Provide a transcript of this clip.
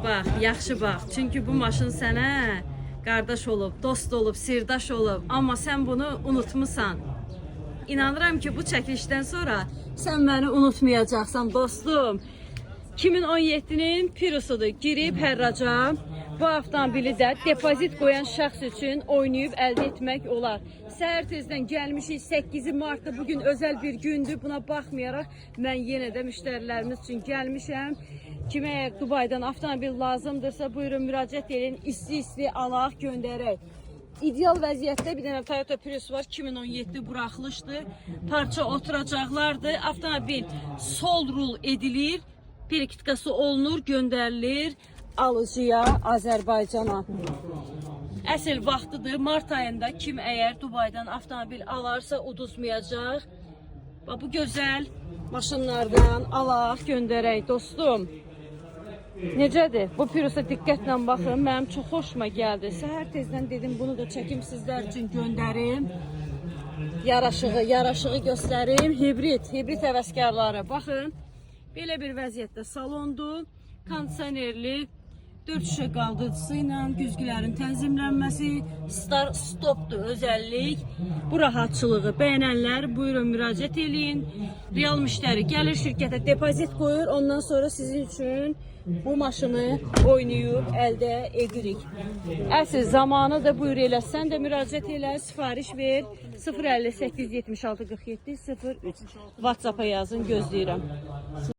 Bax, yaxşı bax. Çünki bu maşın sənə qardaş olub, dost olub, sirdaş olub. Amma sən bunu unutmusan. İnanıram ki, bu çəkilişdən sonra sən məni unutmayacaqsan dostum. 2017-nin Pirusudur. Girib hərraca bu avtomobili də depozit qoyan şəxs üçün oynayıb əldə etmək olar. Səhər tezdən gəlmişik, 8 martda bugün özəl bir gündür. Buna baxmayaraq mən yenə də müştərilərimiz üçün gəlmişəm. Kimə əgər Dubaydan avtomobil lazımdırsa buyurun müraciət edin, isti alaq göndərək. İdeal vəziyyətdə bir dənə Toyota Prius var, 2017 buraxılışdır. Parça oturacaqlardır. Avtomobil sol rul edilir, perikitkası olunur, göndərilir alıcıya, Azərbaycana. Əsl vaxtıdır, mart ayında kim əgər Dubaydan avtomobil alarsa uduzmayacaq. Bu gözəl maşınlardan alaq göndərək dostum. Necədir? Bu Priusa diqqətlə baxın, mənim çox xoşuma gəldi. Səhər tezdən dedim, bunu da çəkim sizlər üçün göndərim. Yaraşığı göstərim. Hibrit həvəskarları. Baxın, belə bir vəziyyətdə salondur. Kondisionerli, 4 şüşə qaldırıcısı ilə güzgülərin tənzimlənməsi, start stopdur özəllik. Bu rahatçılığı bəyənənlər buyurun müraciət eləyin. Real müştəri gəlir şirkətə depozit qoyur, ondan sonra sizin üçün bu maşını oynayıb əldə edirik. Əsl zamanı da buyur elə, sən də müraciət elə, sifariş ver. 058 76 47 03 WhatsApp-a yazın, gözləyirəm.